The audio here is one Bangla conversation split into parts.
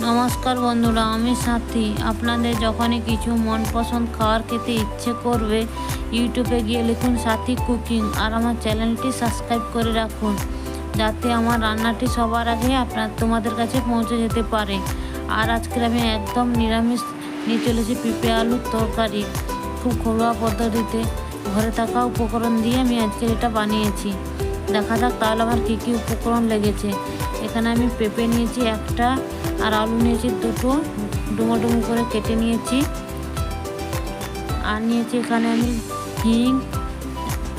নমস্কার বন্ধুরা, আমি সাথী। আপনাদের যখনই কিছু মন পছন্দ খাবার খেতে ইচ্ছে করবে, ইউটিউবে গিয়ে লিখুন সাথী কুকিং আর আমার চ্যানেলটি সাবস্ক্রাইব করে রাখুন, যাতে আমার রান্নাটি সবার আগে তোমাদের কাছে পৌঁছে যেতে পারে। আর আজকের আমি একদম নিরামিষ নিয়ে চলেছি পেঁপে আলুর তরকারি। খুব ঘরোয়া পদ্ধতিতে ঘরে থাকা উপকরণ দিয়ে আমি আজকের এটা বানিয়েছি। দেখা যাক তাহলে আমার কী কী উপকরণ লেগেছে। এখানে আমি পেঁপে নিয়েছি একটা, আর আলু নিয়েছি দুটো, ডুমো ডুমো করে কেটে নিয়েছি। আর নিয়েছি এখানে আমি হিং,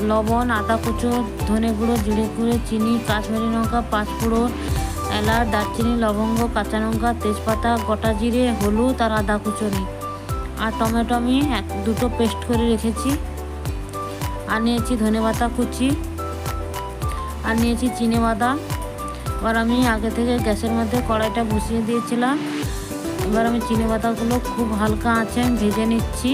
লবণ, আদা কুচো, ধনে গুঁড়ো, জিরে গুঁড়ো, চিনি, কাশ্মীরি লঙ্কা, পাঁচফোড়ন, এলাচ, দারচিনি, লবঙ্গ, কাঁচা লঙ্কা, তেজপাতা, গোটা জিরে, হলুদ আর আদা কুচুরি। আর টমেটো আমি দুটো পেস্ট করে রেখেছি। আর নিয়েছি ধনেপাতা কুচি, আর নিয়েছি চিনেবাদাম। এবার আমি আগে থেকে গ্যাসের মধ্যে কড়াইটা বসিয়ে দিয়েছিলাম। এবার আমি চিনেবাদামগুলো খুব হালকা আঁচে আমি ভেজে নিচ্ছি।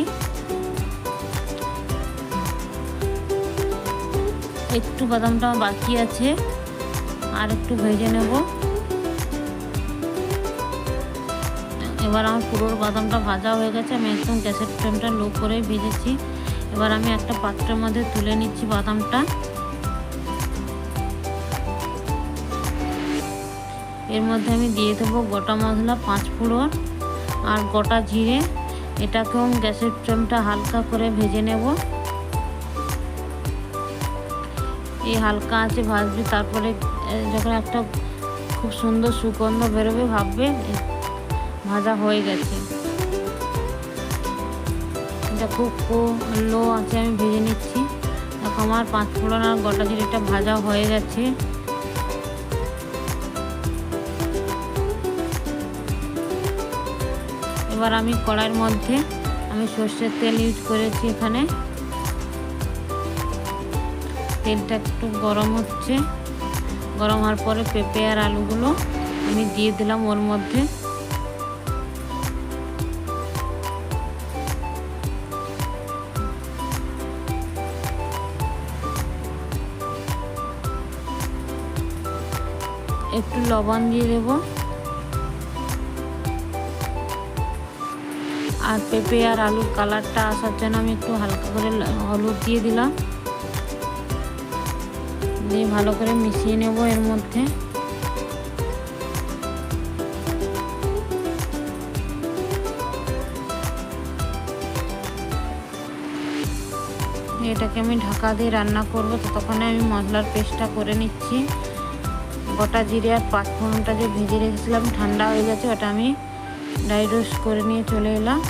একটু বাদামটা বাকি আছে, আর একটু ভেজে নেব। এবার আমার পুরো বাদামটা ভাজা হয়ে গেছে। আমি একদম গ্যাসের ফ্লেমটা লো করে ভেজেছি। এবার আমি একটা পাত্রের মধ্যে তুলে নিচ্ছি বাদামটা। এর মধ্যে আমি দিয়ে দেবো গোটা মশলা, পাঁচফোড়ন আর গোটা জিরে। এটাকেও গ্যাসের ফ্লেমটা হালকা করে ভেজে নেব। এই হালকা আছে ভাজবে, তারপরে যখন একটা খুব সুন্দর সুগন্ধ বেরোবে ভাববে ভাজা হয়ে গেছে। এটা খুব লো আছে আমি ভেজে নিচ্ছি। এখন আমার পাঁচফোড়ন আর গোটা জিরেটা ভাজা হয়ে গেছে। এবার আমি কড়াইয়ের মধ্যে আমি সর্ষের তেল ইউজ করেছি। এখানে তেলটা একটু গরম হচ্ছে। গরম হওয়ার পরে পেঁপে আর আলুগুলো আমি দিয়ে দিলাম ওর মধ্যে। একটু লবণ দিয়ে দেবো। আর পেঁপে আর আলুর কালারটা আসার জন্য আমি একটু হালকা করে হলুদ দিয়ে দিলাম। দিয়ে ভালো করে মিশিয়ে নেব এর মধ্যে। এটাকে আমি ঢাকা দিয়ে রান্না করব। ততক্ষণে আমি মশলার পেস্টটা করে নিচ্ছি। গোটা জিরে আর পাঁচফোড়নটা যে ভেজে রেখেছিলাম ঠান্ডা হয়ে গেছে, ওটা আমি ড্রাই রোস্ট করে নিয়ে চলে এলাম।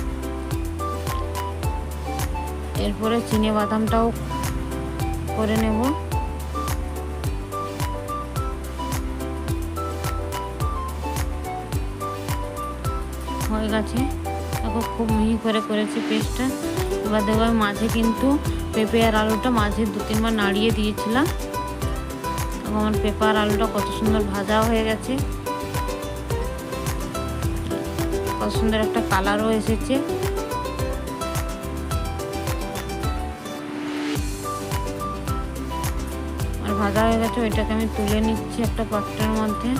এরপরে চিনেবাদামটাও করে নেব। হয়ে গেছে, এখন খুব মিহি করে করেছি পেস্টটা। এবার দেখো আমি মাঝে কিন্তু পেঁপে আর আলুটা মাঝে 2-3 বার নাড়িয়ে দিয়েছিলাম। আমার পেঁপে আর আলুটা কত সুন্দর ভাজা হয়ে গেছে, কত সুন্দর একটা কালারও এসেছে। আর ভাজা হয়ে গেছে, ওইটাকে আমি তুলে নিচ্ছি একটা পাত্রের মধ্যে।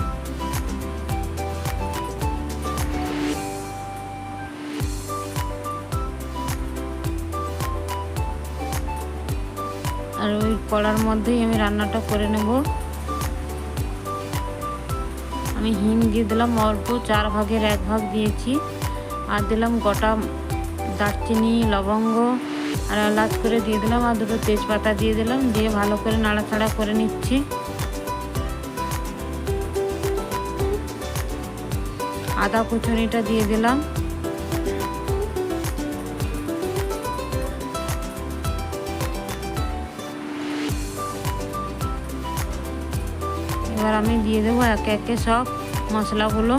আর ওই কড়ার মধ্যেই আমি রান্নাটা করে নেব। আমি হিং দিয়ে দিলাম অল্প, 4 ভাগের 1 ভাগ দিয়েছি। আর দিলাম গোটা দারচিনি, লবঙ্গ আর এলাচ করে দিয়ে দিলাম, আর দুটো তেজপাতা দিয়ে দিলাম। দিয়ে ভালো করে নাড়াচাড়া করে নিচ্ছি। আদা কুচুরিটা দিয়ে দিলাম। এবার আমি দিয়ে দেবো একে একে সব মশলাগুলো।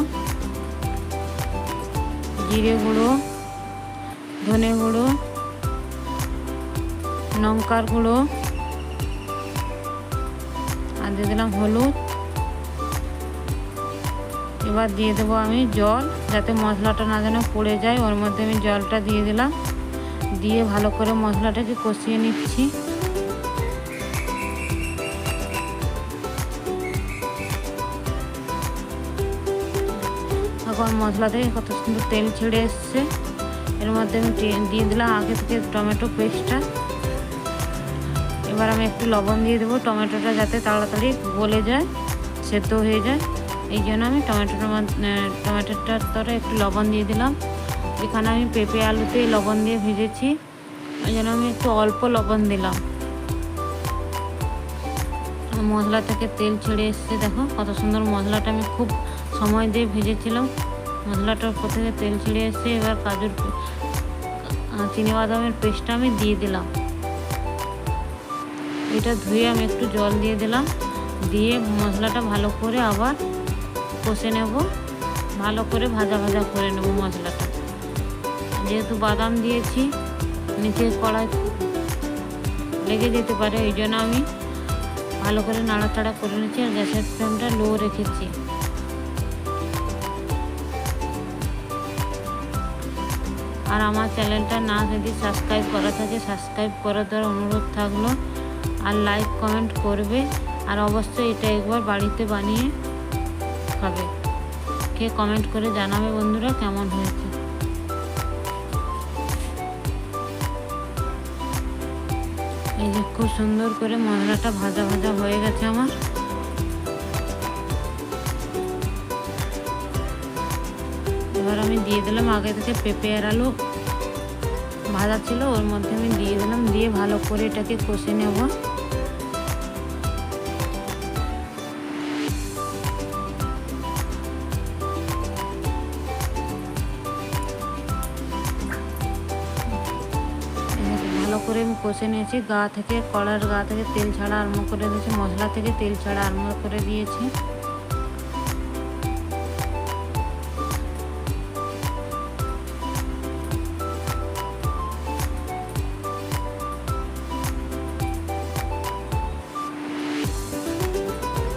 জিরে গুঁড়ো, ধনে গুঁড়ো, লঙ্কার গুঁড়ো, আর দিয়ে দিলাম হলুদ। এবার দিয়ে দেবো আমি জল, যাতে মশলাটা না যেন পড়ে যায়। ওর মধ্যে আমি জলটা দিয়ে দিলাম। দিয়ে ভালো করে মশলাটাকে কষিয়ে নিচ্ছি। এখন মশলা থেকে কত সুন্দর তেল ছেড়ে এসছে। এর মধ্যে আমি দিয়ে দিলাম আগে থেকে টমেটো পেস্টটা। এবার আমি একটু লবণ দিয়ে দেবো, টমেটোটা যাতে তাড়াতাড়ি গলে যায়, সেদ্ধ হয়ে যায়। এই জন্য আমি টমেটোটার তরে একটু লবণ দিয়ে দিলাম। এখানে আমি পেঁপে আলুতে লবণ দিয়ে ভেজেছি, ওই জন্য আমি একটু অল্প লবণ দিলাম। মশলা থেকে তেল ছেড়ে এসছে, দেখো কত সুন্দর। মশলাটা আমি খুব সময় দিয়ে ভেজেছিলাম, মশলাটার উপর থেকে তেল ছেড়ে এসছে। এবার চিনিবাদামের পেস্টটা আমি দিয়ে দিলাম। এটা ধুয়ে আমি একটু জল দিয়ে দিলাম, দিয়ে মশলাটা ভালো করে আবার কষে নেব, ভালো করে ভাজা ভাজা করে নেব মশলাটা। যেহেতু বাদাম দিয়েছি নিচে কড়াই লেগে যেতে পারে, ওই জন্য আমি ভালো করে নাড়াচাড়া করে নিচ্ছি আর গ্যাসের ফ্লেমটা লো রেখেছি। আর আমার চ্যানেলটা না যদি সাবস্ক্রাইব করা থাকে সাবস্ক্রাইব করে দেওয়ার অনুরোধ থাকলো, আর লাইক কমেন্ট করবে, আর অবশ্যই এটা একবার বাড়িতে বানিয়ে খাবে। কে কমেন্ট করে জানাবে বন্ধুরা কেমন হয়েছে। এই যে খুব সুন্দর করে মশলাটা ভাজা ভাজা হয়ে গেছে আমার। এবার আমি দিয়ে দিলাম আগে থেকে পেঁপে আর আলু ভাজা ছিল, ওর মধ্যে আমি দিয়ে দিলাম, দিয়ে ভালো করে এটাকে কষে নেব। ভালো করে আমি কষে নিয়েছি, কড়ার গা থেকে তেল ছাড়া আরম্ভ করে দিয়েছি, মশলা থেকে তেল ছাড়া আরম্ভ করে দিয়েছি।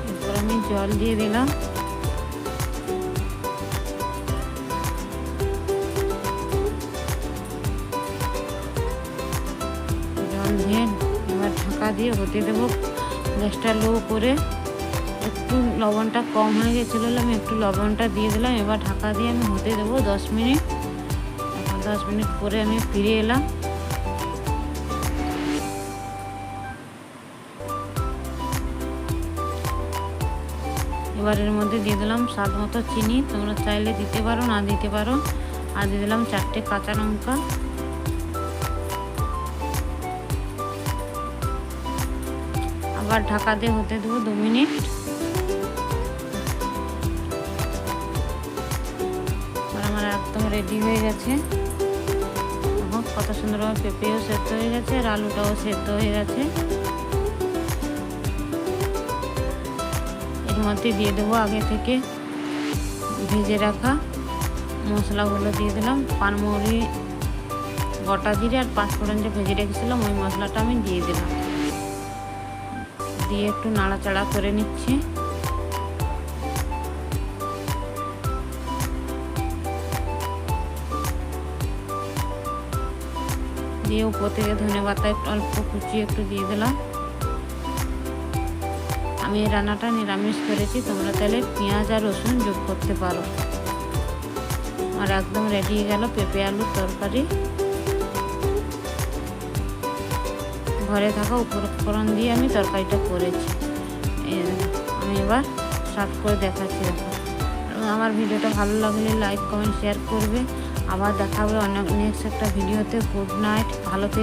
এরপর আমি জল দিয়ে দিলাম। দিয়ে এবার ঢাকা দিয়ে হতে দেবো, গ্যাসটা লো করে। একটু লবণটা কম হয়ে গেছিলো, আমি একটু লবণটা দিয়ে দিলাম। এবার ঢাকা দিয়ে আমি হতে দেবো 10 মিনিট। এখন 10 মিনিট পরে আমি ফিরে এলাম। এবার এর মধ্যে দিয়ে দিলাম স্বাদ মতো চিনি, তোমরা চাইলে দিতে পারো না দিতে পারো। আর দিয়ে দিলাম 4টে কাঁচা লঙ্কা। আবার ঢাকা দিয়ে হতে দেবো 2 মিনিট। আমার একদম রেডি হয়ে গেছে। এখন কত সুন্দরভাবে পেঁপেও সেদ্ধ হয়ে গেছে আর আলুটাও সেদ্ধ হয়ে গেছে। এর মধ্যে দিয়ে দেবো আগে থেকে ভেজে রাখা মশলাগুলো দিয়ে দিলাম। পানমৌরি, গোটা জিরে আর 5 ফোড়ন যে ভেজে রেখেছিলাম ওই মশলাটা আমি দিয়ে দিলাম, দিয়ে একটু নাড়াচাড়া করে নিচ্ছি। দিয়ে উপর থেকে ধনেপাতা একটু অল্প কুচিয়ে একটু দিয়ে দিলাম। আমি এই রান্নাটা নিরামিষ করেছি, তোমরা চাইলে পেঁয়াজ আর রসুন যোগ করতে পারো। আর একদম রেডি হয়ে গেল পেঁপে আলুর তরকারি। ঘরে থাকা উপকরণ দিয়ে আমি তরকারিটা করেছি। আমি এবার সার্ভ করে দেখাচ্ছি। দেখো, আমার ভিডিওটা ভালো লাগলে লাইক কমেন্ট শেয়ার করবে। আবার দেখা হবে নেক্সট একটা ভিডিওতে। গুড নাইট, ভালো থেকে।